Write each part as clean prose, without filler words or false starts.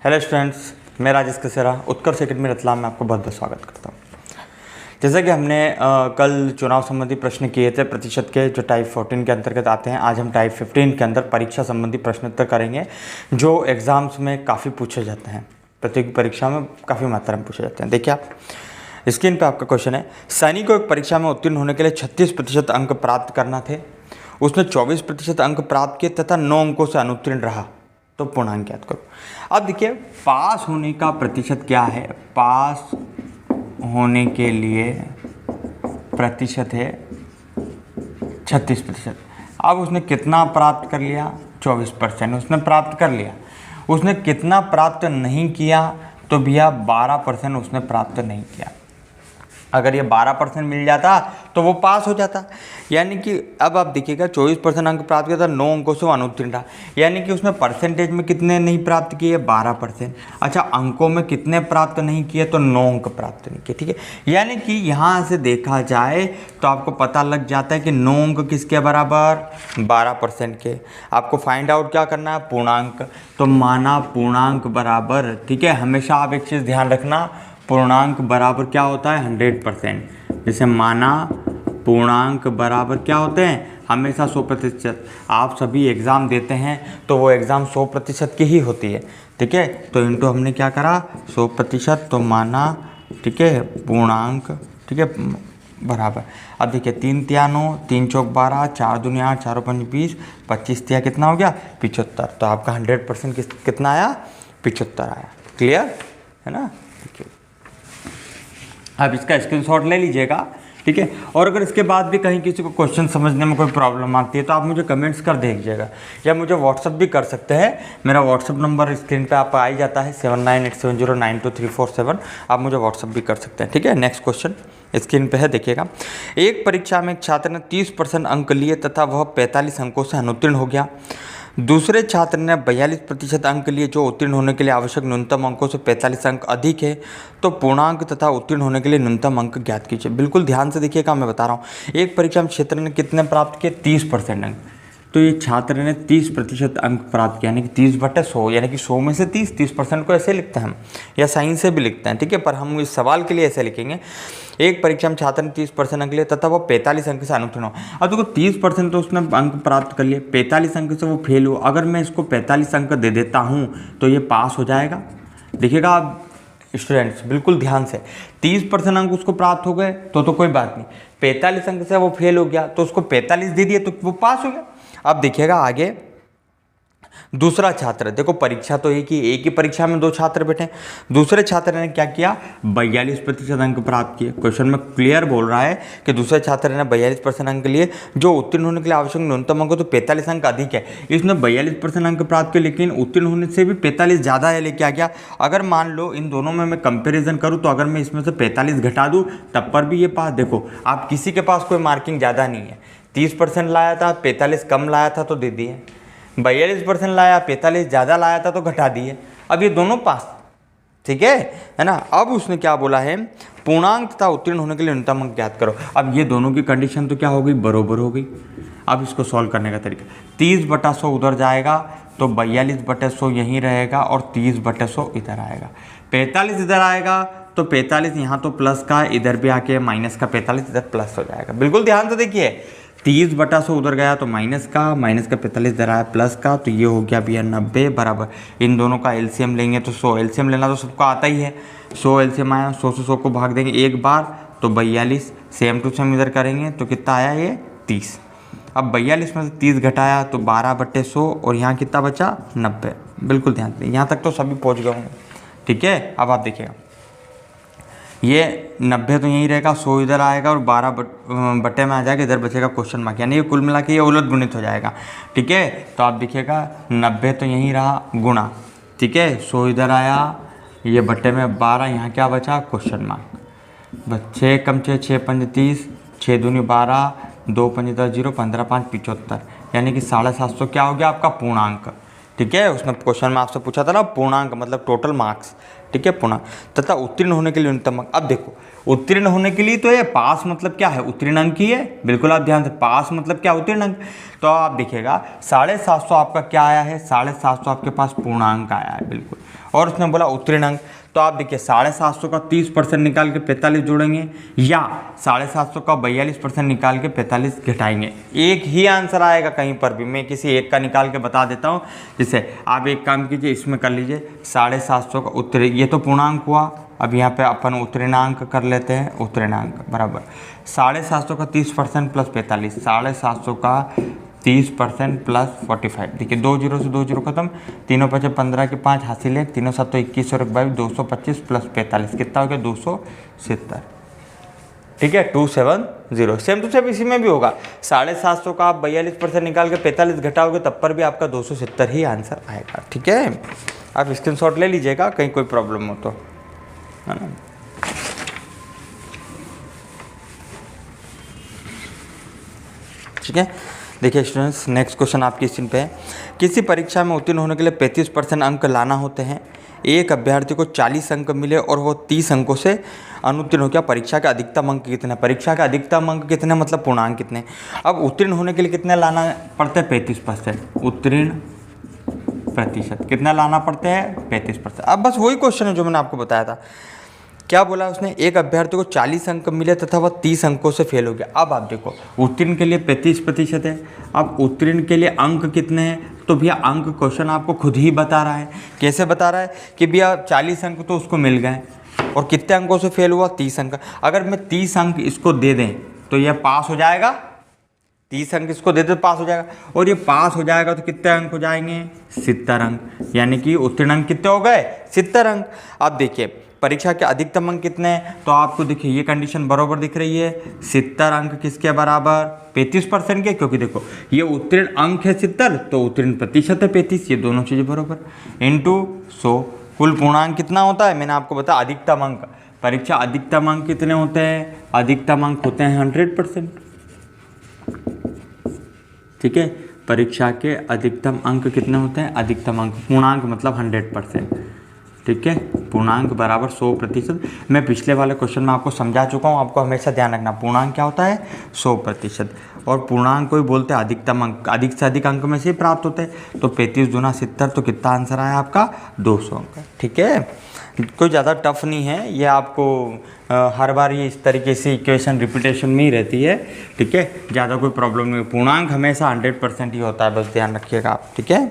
Hello students, मैं राजेश कसेरा उत्कर्ष academy Ratlam में आपको बहुत बहुत स्वागत करता हूँ। जैसा कि हमने कल चुनाव संबंधी प्रश्न किए थे प्रतिशत के, जो टाइप 14 के अंतर्गत आते हैं। आज हम टाइप 15 के अंदर परीक्षा संबंधी प्रश्नोत्तर करेंगे, जो एग्ज़ाम्स में काफ़ी पूछे जाते हैं, प्रतियोगी परीक्षा में काफ़ी मात्रा में पूछे जाते हैं। देखिए आप स्क्रीन पर आपका क्वेश्चन है, सैनिक को एक परीक्षा में उत्तीर्ण होने के लिए 36% अंक प्राप्त करना थे। उसने 24% अंक प्राप्त किए तथा 9 अंकों से अनुत्तीर्ण रहा, तो पूर्णांक ज्ञात करो। अब देखिए, पास होने का प्रतिशत क्या है? पास होने के लिए प्रतिशत है 36%। अब उसने कितना प्राप्त कर लिया? 24% उसने प्राप्त कर लिया। उसने कितना प्राप्त नहीं किया? तो भैया 12% उसने प्राप्त नहीं किया। अगर ये 12% मिल जाता तो वो पास हो जाता। यानी कि अब आप देखिएगा, 24% अंक प्राप्त किया था, 9 अंकों से अनुत्तीर्ण रहा। यानी कि उसमें परसेंटेज में कितने नहीं प्राप्त किए? 12%। अच्छा, अंकों में कितने प्राप्त नहीं किए? तो 9 अंक प्राप्त नहीं किए। ठीक है, यानी कि यहाँ से देखा जाए तो आपको पता लग जाता है कि 9 अंक किसके बराबर? 12% के। आपको फाइंड आउट क्या करना है? पूर्णांक। तो माना पूर्णांक बराबर, ठीक है, हमेशा आप एक चीज़ ध्यान रखना, पूर्णांक बराबर क्या होता है? 100%। जैसे माना पूर्णांक बराबर क्या होते हैं? हमेशा 100%। आप सभी एग्ज़ाम देते हैं तो वो एग्ज़ाम 100% की ही होती है। ठीक है, तो इनटू हमने क्या करा? 100%। तो माना, ठीक है, पूर्णांक, ठीक है, बराबर। अब देखिए, 3 तिया 9, 3 चौक 12, 4 दूनी 8, 4 पंच 20, 25 तिया कितना हो गया? 75। तो आपका 100% कितना आया? 75 आया। क्लियर है ना? आप इसका स्क्रीनशॉट ले लीजिएगा। ठीक है, और अगर इसके बाद भी कहीं किसी को क्वेश्चन समझने में कोई प्रॉब्लम आती है तो आप मुझे कमेंट्स कर दीजिएगा, या मुझे व्हाट्सअप भी कर सकते हैं। मेरा व्हाट्सअप नंबर स्क्रीन पे आप आ ही जाता है, 7987092347। आप मुझे व्हाट्सअप भी कर सकते हैं। ठीक है, नेक्स्ट क्वेश्चन स्क्रीन पे है, देखिएगा। एक परीक्षा में एक छात्र ने 30% अंक लिए तथा वह 45 अंकों से अनुत्तीर्ण हो गया। दूसरे छात्र ने 42% अंक लिए, जो उत्तीर्ण होने के लिए आवश्यक न्यूनतम अंकों से 45 अंक अधिक है। तो पूर्णांक तथा उत्तीर्ण होने के लिए न्यूनतम अंक ज्ञात कीजिए। बिल्कुल ध्यान से देखिएगा, मैं बता रहा हूँ। एक परीक्षा में छात्र ने कितने प्राप्त किए? 30% अंक। तो ये छात्र ने 30% अंक प्राप्त किया, यानी कि 30/100, यानी कि 100 में से 30% को ऐसे लिखते हैं हम, या साइन से भी लिखते हैं। ठीक है, पर हम इस सवाल के लिए ऐसे लिखेंगे। एक परीक्षा में छात्र ने 30% अंक लिए तथा वह 45 अंक से अनुत्तीर्ण हो। अब देखो, 30% तो उसने अंक प्राप्त कर लिए, 45 अंक से वो फेल हुआ। अगर मैं इसको 45 अंक दे देता हूँ तो ये पास हो जाएगा। देखिएगा आप स्टूडेंट्स, बिल्कुल ध्यान से, 30% अंक उसको प्राप्त हो गए तो कोई बात नहीं, 45 अंक से वो फेल हो गया तो उसको 45 दे दिए तो वो पास हो गया। अब देखिएगा आगे, दूसरा छात्र, देखो परीक्षा तो एक ही परीक्षा में 2 छात्र बैठे। दूसरे छात्र ने क्या किया? 42% अंक प्राप्त किए। क्वेश्चन में क्लियर बोल रहा है कि दूसरे छात्र ने 42% अंक लिए, जो उत्तीर्ण होने के लिए आवश्यक न्यूनतम अंक, तो 45 अंक अधिक है। इसने 42% अंक प्राप्त किए, लेकिन उत्तीर्ण होने से भी 45 ज़्यादा है, लेके आ गया। अगर मान लो इन दोनों में मैं कंपेरिजन करूँ तो अगर मैं इसमें से 45 घटा दूँ तब पर भी ये पास। देखो, आप किसी के पास कोई मार्किंग ज़्यादा नहीं है, 30% लाया था, 45 कम लाया था तो दे दिए, 42% लाया, 45 ज़्यादा लाया था तो घटा दिए। अब ये दोनों पास। ठीक है ना? अब उसने क्या बोला है? पूर्णांक तथा उत्तीर्ण होने के लिए न्यूनतम अंक ज्ञात करो। अब ये दोनों की कंडीशन तो क्या हो गई? बरोबर हो गई। अब इसको सॉल्व करने का तरीका, 30/100 उधर जाएगा तो 42/100 यहीं रहेगा, और 30/100 इधर आएगा। 45 इधर आएगा तो 45 यहाँ तो प्लस का, इधर भी आके माइनस का 45 इधर प्लस हो जाएगा। बिल्कुल ध्यान से देखिए, 30/100 उधर गया तो माइनस का 45 इधर आया प्लस का, तो ये हो गया भैया 90 बराबर। इन दोनों का एलसीएम लेंगे तो 100, एलसीएम लेना तो सबको आता ही है। 100 एलसीएम आया, 100 से 100 को भाग देंगे एक बार तो 42, सेम टू सेम इधर करेंगे तो कितना आया? ये 30। अब 42 में से 30 घटाया तो 12/100, और यहाँ कितना बचा? 90। बिल्कुल ध्यान दें, यहाँ तक तो सभी पहुँच गए होंगे। ठीक है, अब आप देखिएगा, ये 90 तो यहीं रहेगा, 100 इधर आएगा और 12 बट्टे में आ जाएगा, इधर बचेगा क्वेश्चन मार्क, यानी ये कुल मिला के ये उलट गुणित हो जाएगा। ठीक है, तो आप देखिएगा 90 तो यहीं रहा गुणा, ठीक है, 100 इधर आया, ये बट्टे में 12, यहाँ क्या बचा? Question mark. बस 6 कम 6, 6 पंज 30, 6 दूनी 12, 2 पंज 10 0, 15 5 75, यानी कि 750 क्या हो गया आपका? पूर्णांक। ठीक है, उसने क्वेश्चन में आपसे पूछा था ना, पूर्णांक मतलब टोटल मार्क्स। ठीक है, पूर्णांक। तथा उत्तीर्ण होने के लिए न्यूनतम अंक, अब देखो उत्तीर्ण होने के लिए तो ये पास मतलब क्या है, उत्तीर्ण अंक ही है, बिल्कुल आप ध्यान से, पास मतलब क्या, उत्तीर्ण अंक। तो आप देखिएगा 750 आपका क्या आया है, 750 आपके पास पूर्णांक आया है, बिल्कुल। और उसने बोला उत्तीर्ण अंक, तो आप देखिए 750 का 30% निकाल के 45 जोड़ेंगे, या 750 का 42% निकाल के 45 घटाएंगे, एक ही आंसर आएगा कहीं पर भी। मैं किसी एक का निकाल के बता देता हूँ, जैसे आप एक काम कीजिए, इसमें कर लीजिए 750 का उत्तीर्ण, ये तो पूर्णांक हुआ, अब यहाँ पे अपन उत्तीर्णांक कर लेते हैं, उत्तीर्णांक बराबर 750 का 30% प्लस 45, 750 का 30% प्लस 45, देखिए 2 जीरो से 2 जीरो खत्म, तीनों पचे 15 के 5 हासिल है, तीनों 7 तो 21 और 22, 225 प्लस 45 कितना हो गया, 270, ठीक है, 270। सेम टू सेम इसी में भी होगा, 750 का आप 42% निकाल के 45 घटाओगे तब पर भी आपका 270 ही आंसर आएगा, ठीक है। आप स्क्रीनशॉट ले लीजिएगा कहीं कोई प्रॉब्लम हो तो, है ना। ठीक है, देखिए स्टूडेंट्स, नेक्स्ट क्वेश्चन आपकी स्क्रीन पे है। किसी परीक्षा में उत्तीर्ण होने के लिए 35% अंक लाना होते हैं, एक अभ्यर्थी को 40 अंक मिले और वो 30 अंकों से अनुत्तीर्ण हो गया, परीक्षा के अधिकतम अंक कितने, परीक्षा के अधिकतम अंक कितने मतलब पूर्णांक कितने। अब उत्तीर्ण होने के लिए कितने लाना पड़ते हैं, 35%, उत्तीर्ण प्रतिशत कितना लाना पड़ते हैं, 35%। अब बस वही क्वेश्चन है जो मैंने आपको बताया था, क्या बोला उसने, एक अभ्यर्थी को 40 अंक मिले तथा वह 30 अंकों से फेल हो गया। अब आप देखो उत्तीर्ण के लिए 35% है, अब उत्तीर्ण के लिए अंक कितने हैं, तो भैया अंक क्वेश्चन आपको खुद ही बता रहा है। कैसे बता रहा है कि भैया 40 अंक तो उसको मिल गए और कितने अंकों से फेल हुआ, 30 अंक। अगर मैं 30 अंक इसको दे दें तो यह पास हो जाएगा, 30 अंक इसको दे दे तो पास हो जाएगा, और ये पास हो जाएगा तो कितने अंक हो जाएंगे, 70 अंक, यानी कि उत्तीर्ण अंक कितने हो गए, 70 अंक। अब देखिए परीक्षा के अधिकतम अंक कितने हैं, तो आपको देखिए ये कंडीशन बराबर दिख रही है, 70 अंक किसके बराबर, 35% के, क्योंकि देखो ये उत्तीर्ण अंक है 70 तो उत्तीर्ण प्रतिशत है 35, ये दोनों चीज़ें बराबर, इंटू 100। कुल पूर्णांक कितना होता है, मैंने आपको बताया अधिकतम अंक, परीक्षा अधिकतम अंक कितने होते हैं, अधिकतम अंक होते हैं 100%, ठीक है। परीक्षा के अधिकतम अंक कितने होते हैं, अधिकतम अंक, पूर्णांक मतलब 100%, ठीक है, पूर्णांक बराबर 100%। मैं पिछले वाले क्वेश्चन में आपको समझा चुका हूँ, आपको हमेशा ध्यान रखना पूर्णांक क्या होता है, 100%, और पूर्णांक को ही बोलते हैं अधिकतम अंक, अधिक से अधिक अंक में से ही प्राप्त होते हैं। तो 35 दूना 70, तो कितना आंसर आया आपका, 200 अंक, ठीक है। कोई ज़्यादा टफ नहीं है ये, आपको हर बार ये इस तरीके से इक्वेशन रिपीटेशन में ही रहती है, ठीक है, ज़्यादा कोई प्रॉब्लम नहीं। पूर्णांक हमेशा 100% ही होता है, बस ध्यान रखिएगा आप, ठीक है।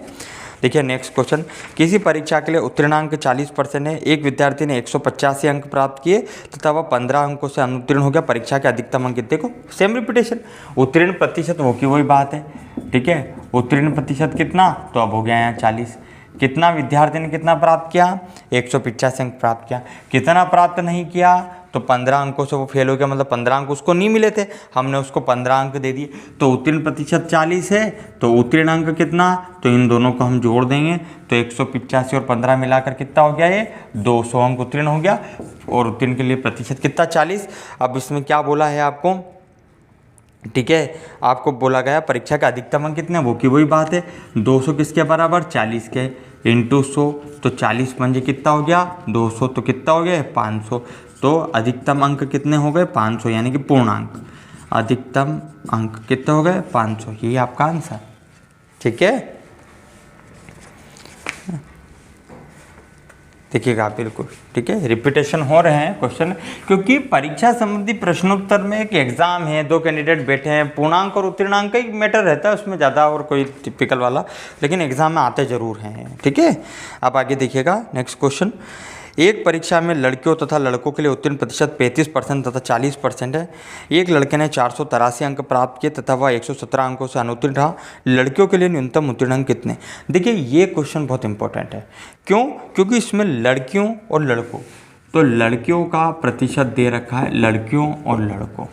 देखिए नेक्स्ट क्वेश्चन, किसी परीक्षा के लिए उत्तीर्णांक 40% है, एक विद्यार्थी ने 185 अंक प्राप्त किए तथा वह 15 अंकों से अनुत्तीर्ण हो गया, परीक्षा के अधिकतम अंक, देखो सेम रिपीटेशन, उत्तीर्ण प्रतिशत वो की वही बात है, ठीक है। उत्तीर्ण प्रतिशत कितना, तो अब हो गया यहाँ 40, कितना विद्यार्थी ने कितना प्राप्त किया, 185 अंक प्राप्त किया, कितना प्राप्त नहीं किया, तो 15 अंकों से वो फेल हो गया, मतलब 15 अंक उसको नहीं मिले थे, हमने उसको 15 अंक दे दिए, तो उत्तीर्ण प्रतिशत 40 है, तो उत्तीर्ण अंक कितना, तो इन दोनों को हम जोड़ देंगे, तो 185 और 15 मिलाकर कितना हो गया, ये 200 अंक उत्तीर्ण हो गया, और उत्तीर्ण के लिए प्रतिशत कितना, 40। अब इसमें क्या बोला है आपको, ठीक है, आपको बोला गया परीक्षा का अधिकतम अंक कितने, वो की वही बात है, 200 किसके बराबर, 40 के, इंटू 100, तो 40 पंजे कितना हो गया, 200, तो कितना हो गया, 500, तो अधिकतम अंक कितने हो गए, 500, यानी कि पूर्णांक, अधिकतम अंक कितने हो गए, 500, यही आपका आंसर, ठीक है। देखिएगा बिल्कुल, ठीक है, रिपीटेशन हो रहे हैं क्वेश्चन, क्योंकि परीक्षा संबंधी प्रश्नोत्तर में एक एग्जाम है, 2 कैंडिडेट बैठे हैं, पूर्णांक और उत्तीर्णांक का ही मैटर रहता है उसमें, ज़्यादा और कोई टिपिकल वाला, लेकिन एग्जाम में आते जरूर हैं, ठीक है। अब आगे देखिएगा नेक्स्ट क्वेश्चन, एक परीक्षा में लड़कियों तथा लड़कों के लिए उत्तीर्ण प्रतिशत 35% तथा 40% है। एक लड़के ने 483 अंक प्राप्त किए तथा वह 117 अंकों से अनुत्तीर्ण रहा, लड़कियों के लिए न्यूनतम उत्तीर्ण अंक कितने। देखिए ये क्वेश्चन बहुत इंपॉर्टेंट है, क्यों, क्योंकि इसमें लड़कियों और लड़कों, तो लड़कियों का प्रतिशत दे रखा है, लड़कियों और लड़कों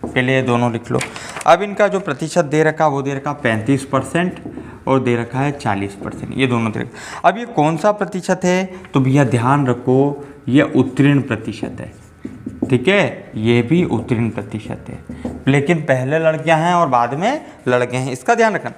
के लिए दोनों लिख लो। अब इनका जो प्रतिशत दे रखा वो दे रखा 35% और दे रखा है 40%, ये दोनों दे रखा। अब ये कौन सा प्रतिशत है, तो भैया ध्यान रखो ये उत्तीर्ण प्रतिशत है, ठीक है, ये भी उत्तीर्ण प्रतिशत है, लेकिन पहले लड़कियां हैं और बाद में लड़के हैं, इसका ध्यान रखना।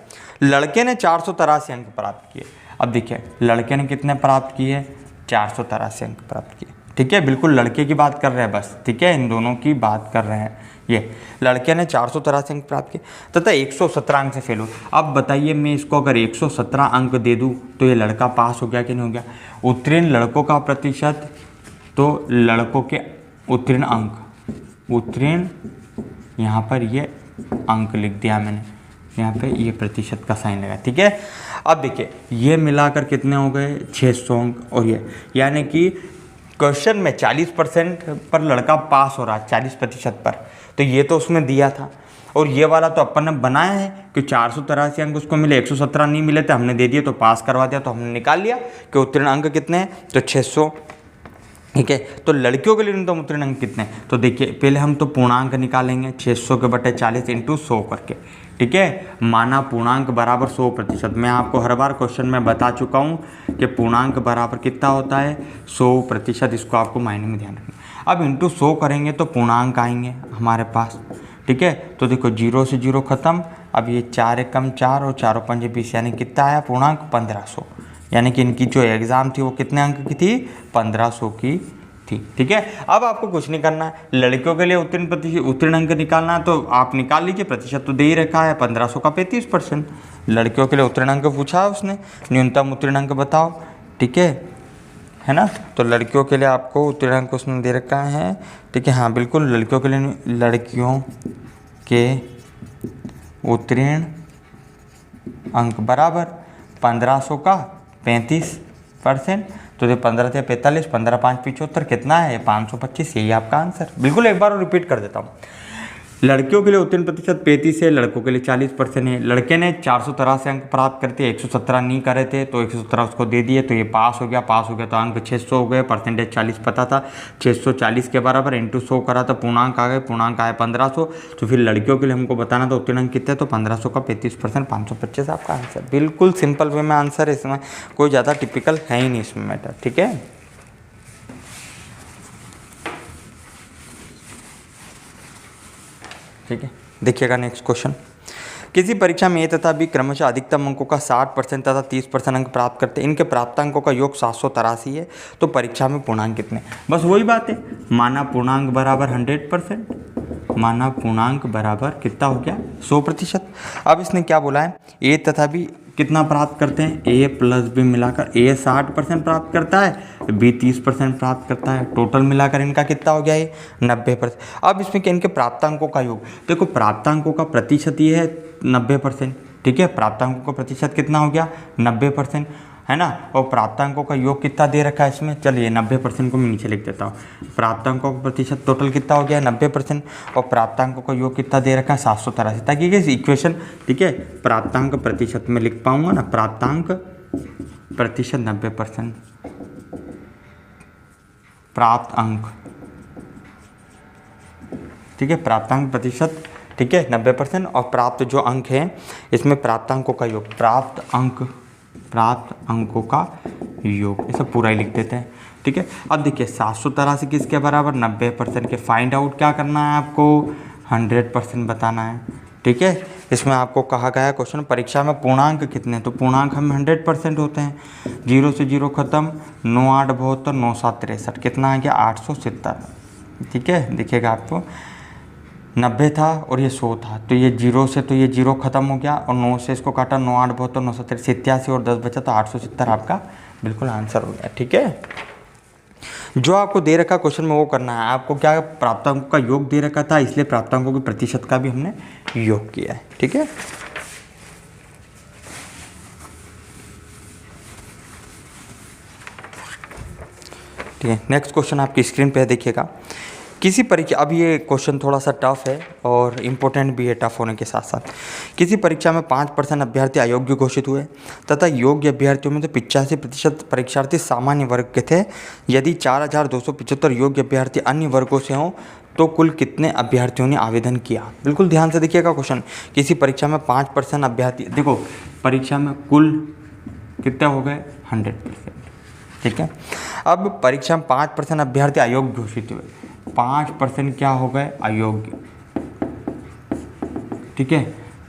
लड़के ने 483 अंक प्राप्त किए, अब देखिए लड़के ने कितने प्राप्त किए, 483 अंक प्राप्त किए। ठीक है, बिल्कुल लड़के की बात कर रहे हैं बस, ठीक है, इन दोनों की बात कर रहे हैं। ये लड़के ने 483 अंक प्राप्त किए तथा 117 अंक से फेल हुआ। अब बताइए मैं इसको अगर 117 अंक दे दूं तो ये लड़का पास हो गया कि नहीं हो गया? उत्तीर्ण लड़कों का प्रतिशत, तो लड़कों के उत्तीर्ण अंक, उत्तीर्ण यहाँ पर ये अंक लिख दिया मैंने, यहाँ पे ये प्रतिशत का साइन लगा। ठीक है, अब देखिए ये मिलाकर कितने हो गए? 600 अंक। और ये यानी कि क्वेश्चन में 40% पर लड़का पास हो रहा है, 40% पर, तो ये तो उसमें दिया था। और ये वाला तो अपन ने बनाया है कि 483 अंक उसको मिले, 117 नहीं मिले थे, हमने दे दिए तो पास करवा दिया, तो हमने निकाल लिया कि उत्तीर्ण अंक कितने हैं, तो 600। ठीक है, तो लड़कियों के लिए न्यूनतम उत्तीर्ण अंक कितने हैं? तो देखिए पहले हम तो पूर्णांक निकालेंगे, 600 के बटे 40 इंटू 100 करके। ठीक है, माना पूर्णांक बराबर 100%। मैं आपको हर बार क्वेश्चन में बता चुका हूँ कि पूर्णांक बराबर कितना होता है? 100%। इसको आपको मायने में ध्यान रखना। अब इंटू 100 करेंगे तो पूर्णांक आएंगे हमारे पास। ठीक है, तो देखो 0 से 0 खत्म। अब ये 4 एकम 4 और 4 पंजे 20, यानी कितना आया पूर्णांक? 1500। यानी कि इनकी जो एग्ज़ाम थी वो कितने अंक की थी? 1500 की थी। ठीक है, अब आपको कुछ नहीं करना है, लड़कियों के लिए उत्तीर्ण अंक निकालना है तो आप निकाल लीजिए, प्रतिशत तो दे ही रखा है 1500 का 35%। लड़कियों के लिए उत्तीर्ण अंक पूछा है उसने, न्यूनतम उत्तीर्ण अंक बताओ। ठीक है ना? तो लड़कियों के लिए आपको उत्तीर्ण अंक उसने दे रखा है। ठीक है, हाँ बिल्कुल, लड़कियों के लिए, लड़कियों के उत्तीर्ण अंक बराबर 1500 का 35%। तो ये 15 से 45, 15 5 75, कितना है? 525। यही आपका आंसर। बिल्कुल एक बार और रिपीट कर देता हूँ। लड़कियों के लिए उत्तीर्ण प्रतिशत 35 है, लड़कों के लिए 40% है। लड़के ने 483 अंक प्राप्त करते, 117 नहीं करे थे तो 117 उसको दे दिए, तो ये पास हो गया। पास हो गया तो अंक 600 हो गए, परसेंटेज 40 पता था, 640 के बराबर इंटू 100 करा तो पूर्णांक आ गए, पूर्णांक आए 1500। तो फिर लड़कियों के लिए हमको बताना था उत्तीर्ण अंक कितने, तो 1500 का 35%, 525 आपका आंसर। बिल्कुल सिंपल वे में आंसर है, इसमें कोई ज़्यादा टिपिकल है ही नहीं इसमें मैटर। ठीक है, ठीक है, देखिएगा नेक्स्ट क्वेश्चन। किसी परीक्षा में ए तथा बी क्रमशः अधिकतम अंकों का 60% तथा 30% अंक प्राप्त करते हैं। इनके प्राप्तांकों का योग 783 है, तो परीक्षा में पूर्णांक कितने? बस वही बात है, माना पूर्णांक बराबर 100%, माना पूर्णांक बराबर कितना हो गया? 100%। अब इसने क्या बोला है? ए तथा बी कितना प्राप्त करते हैं? ए प्लस बी मिलाकर ए 60% प्राप्त करता है, बी 30% प्राप्त करता है। टोटल मिलाकर इनका कितना हो गया? ये 90%। अब इसमें क्या? इनके प्राप्तांकों का योग। देखो प्राप्तांकों का प्रतिशत ये है 90%। ठीक है, प्राप्तांकों का प्रतिशत कितना हो गया? 90%, है ना? और प्राप्तांकों का योग कितना दे रखा है इसमें? चलिए 90% को मैं नीचे लिख देता हूँ। प्राप्तांकों का प्रतिशत टोटल कितना हो गया? 90%। और प्राप्तांकों का योग कितना दे रखा है? 783, ताकि ये इक्वेशन, ठीक है, प्राप्तांक प्रतिशत में लिख पाऊंगा ना, प्राप्तांक प्रतिशत 90%, प्राप्त अंक, ठीक है, प्राप्तांक प्रतिशत, ठीक है, 90%। और प्राप्त जो अंक है इसमें प्राप्तांकों का योग, प्राप्त अंकों का योग, इसे पूरा ही लिख देते हैं। ठीक है, अब देखिए 783 किसके बराबर? 90% के। फाइंड आउट क्या करना है आपको? 100% बताना है। ठीक है, इसमें आपको कहा गया है क्वेश्चन परीक्षा में पूर्णांक कितने, तो पूर्णांक हम 100% होते हैं। 0 से 0 खत्म, 9 8 72, 9 7 63, कितना आ गया? 870। ठीक है, देखिएगा आपको 90 था और ये 100 था, तो ये 0 से, तो ये 0 खत्म हो गया और 9 से इसको काटा, 9 8 72, 9 7 87 और 10 बचा, तो 870 आपका बिल्कुल आंसर हो गया। ठीक है, जो आपको दे रखा क्वेश्चन में वो करना है आपको। क्या प्राप्तांकों का योग दे रखा था, इसलिए प्राप्तांकों के प्रतिशत का भी हमने योग किया है। ठीक है, ठीक है, नेक्स्ट क्वेश्चन आपकी स्क्रीन पे देखिएगा। किसी परीक्षा, अब ये क्वेश्चन थोड़ा सा टफ है और इम्पोर्टेंट भी है टफ होने के साथ साथ। किसी परीक्षा में 5% अभ्यर्थी अयोग्य घोषित हुए तथा योग्य अभ्यर्थियों में से 85% परीक्षार्थी सामान्य वर्ग के थे। यदि 4275 योग्य अभ्यर्थी अन्य वर्गों से हों तो कुल कितने अभ्यर्थियों ने आवेदन किया? बिल्कुल ध्यान से देखिएगा क्वेश्चन। किसी परीक्षा में 5% अभ्यर्थी, देखो परीक्षा में कुल कितने हो गए? 100%। ठीक है, अब परीक्षा में 5% अभ्यर्थी अयोग्य घोषित हुए, 5% क्या हो गए? अयोग्य। ठीक है,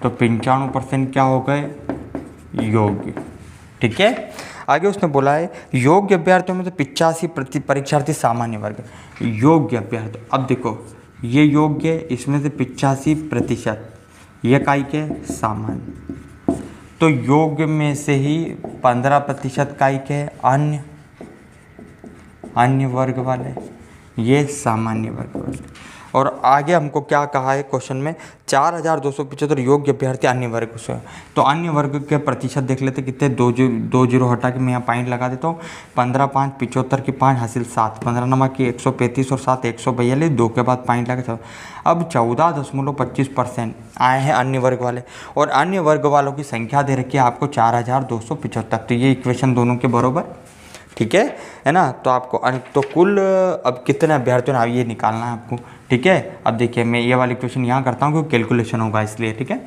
तो 95% क्या हो गए? योग्य। ठीक है, आगे उसने बोला है योग्य अभ्यर्थियों में से 85 परीक्षार्थी सामान्य वर्ग। योग्य अभ्यर्थी, अब देखो ये योग्य, इसमें से 85% ये काई के सामान्य, तो योग्य में से ही 15% काई के अन्य वर्ग वाले, ये सामान्य वर्ग वाले। और आगे हमको क्या कहा है क्वेश्चन में, 4275 योग्य अभ्यर्थी अन्य वर्ग से। तो अन्य वर्ग के प्रतिशत देख लेते कितने, 2 जीरो हटा के मैं यहाँ पॉइंट लगा देता हूँ। 15 5 75 की 5 हासिल 7, 15 नंबर की 135 और 7 142, 2 के बाद पॉइंट लगा। अब 14.25% आए हैं अन्य वर्ग वाले, और अन्य वर्ग वालों की संख्या दे रखी है आपको 4275। तो ये इक्वेशन दोनों के बराबर, ठीक है ना। तो आपको तो कुल अब कितने अभ्यर्थियों ने ये निकालना है आपको, ठीक है। अब देखिए मैं ये वाली क्वेश्चन यहाँ करता हूँ क्योंकि कैलकुलेशन होगा इसलिए, ठीक है।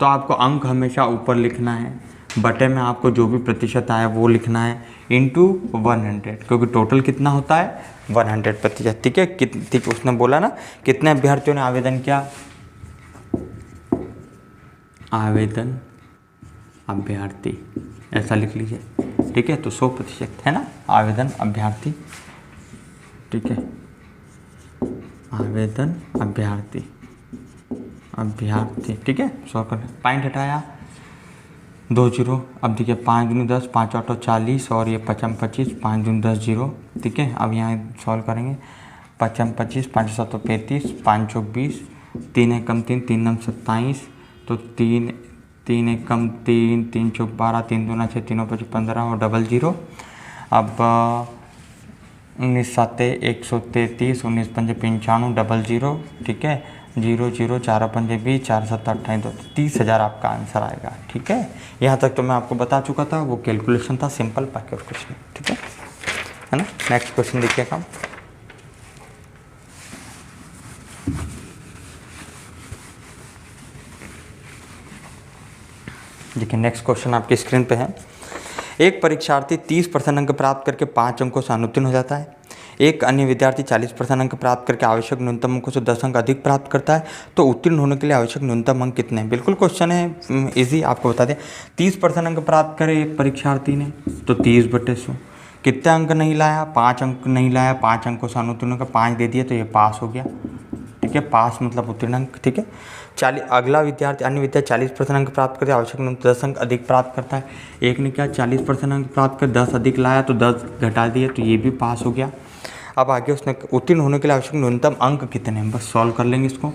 तो आपको अंक हमेशा ऊपर लिखना है, बटे में आपको जो भी प्रतिशत आया वो लिखना है, इंटू 100, क्योंकि टोटल कितना होता है 100%, ठीक है। ठीक उसने बोला ना कितने अभ्यर्थियों ने आवेदन किया, आवेदन अभ्यर्थी ऐसा लिख लीजिए, ठीक है। तो 100% है ना आवेदन अभ्यर्थी, ठीक है। आवेदन अभ्यर्थी, ठीक है। 100 कर पॉइंट हटाया, 2 जीरो। अब देखिए 5 दूनी 10, 5 8 40 और ये 5 25, 5 दूनी 10 जीरो, ठीक है। अब यहाँ सॉल्व करेंगे, 5 25, 5 7 35, 5 चौक 20, 3 एकम 3, 3 नम 27, तो 3 एकम 3, 3 चौक 12, 3 दूना 6, 3 5 15 और डबल जीरो। अब 19 7 133, 19 5 95, डबल जीरो, ठीक है। 0 0 4 5 20, 4 7 28, तो 30,000 आपका आंसर आएगा, ठीक है। यहाँ तक तो मैं आपको बता चुका था, वो कैलकुलेशन था सिंपल, बाकी और कुछ नहीं, ठीक है ना। नेक्स्ट क्वेश्चन देखिएगा। देखिए नेक्स्ट क्वेश्चन आपकी स्क्रीन पे है। एक परीक्षार्थी 30% अंक प्राप्त करके 5 अंकों से अनुत्तीर्ण हो जाता है। एक अन्य विद्यार्थी 40% अंक प्राप्त करके आवश्यक न्यूनतम अंकों से 10 अंक अधिक प्राप्त करता है, तो उत्तीर्ण होने के लिए आवश्यक न्यूनतम अंक कितने हैं। बिल्कुल क्वेश्चन है इजी, आपको बता दें 30% अंक प्राप्त करे एक परीक्षार्थी ने, तो 30/100। कितने अंक नहीं लाया, 5 अंक नहीं लाया, 5 अंकों से अनुत्तीर्ण का 5 दे दिए, तो ये पास हो गया, ठीक है। पास मतलब उत्तीर्ण अंक, ठीक है। अगला विद्यार्थी अन्य विद्यार्थी 40% अंक प्राप्त करते आवश्यक 10 अंक अधिक प्राप्त करता है। एक ने क्या 40% अंक प्राप्त कर 10 अधिक लाया, तो 10 घटा दिए, तो ये भी पास हो गया। अब आगे उसने उत्तीर्ण होने के लिए आवश्यक न्यूनतम अंक कितने हैं, बस सॉल्व कर लेंगे इसको।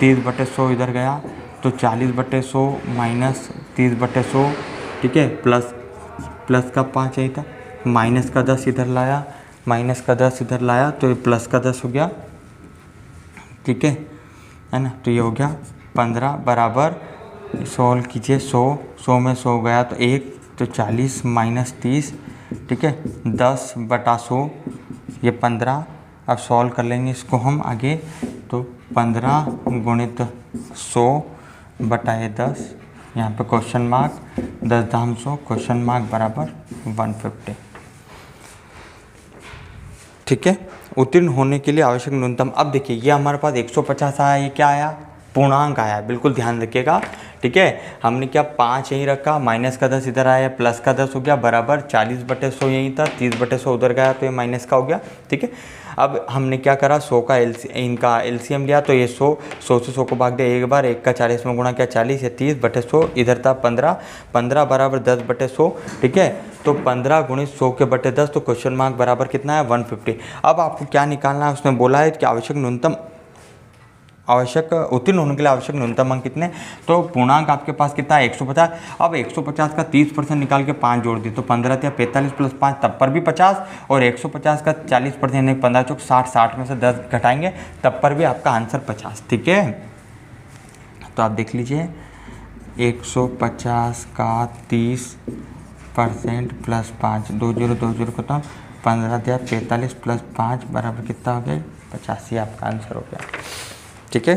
30/100 इधर गया, तो 40/100 माइनस 30/100, ठीक है। प्लस का 5 यही था, माइनस का 10 इधर लाया, माइनस का 10 इधर लाया, तो ये प्लस का 10 हो गया, ठीक है ना। तो ये हो गया 15 बराबर, सॉल्व कीजिए 100 में 100 गया तो 1, तो 40 माइनस 30, ठीक है। 10/100 ये 15। अब सॉल्व कर लेंगे इसको हम आगे, तो 15 गुणित 100/10, यहाँ पे क्वेश्चन मार्क 10 दाम 100, क्वेश्चन मार्क बराबर 150, ठीक है। उत्तीर्ण होने के लिए आवश्यक न्यूनतम, अब देखिए ये हमारे पास 150 आया, ये क्या आया पूर्णांक आया, बिल्कुल ध्यान रखिएगा, ठीक है। हमने क्या 5 यहीं रखा, माइनस का 10 इधर आया, प्लस का 10 हो गया, बराबर 40/100 यहीं था, 30/100 उधर गया, तो ये माइनस का हो गया, ठीक है। अब हमने क्या करा 100 का इनका एलसीएम लिया, तो ये 100 से 100 को भाग दिया एक बार, 1 का 40 में गुणा किया 40, ये 30/100, इधर था 15 बराबर 10/100, ठीक है। तो 15 गुणित 100 के बटे 10, तो क्वेश्चन मार्क बराबर कितना है 150। अब आपको क्या निकालना है, उसने बोला है कि उत्तीर्ण होने के लिए आवश्यक न्यूनतम अंक कितने, तो पूर्णांक आपके पास कितना है 150। अब 150 का 30% निकाल के 5 जोड़ दिए, तो 15 या 45 प्लस 5 तब पर भी 50, और 150 का 40% यानी 15 चौक 60, 60 में से 10 घटाएंगे तब पर भी आपका आंसर 50, ठीक है। तो आप देख लीजिए 150 का 30% प्लस 5, 2 0 2 0 खत्म, 15 या 45 प्लस 5 बराबर कितना हो गया 85, आपका आंसर हो गया, ठीक है।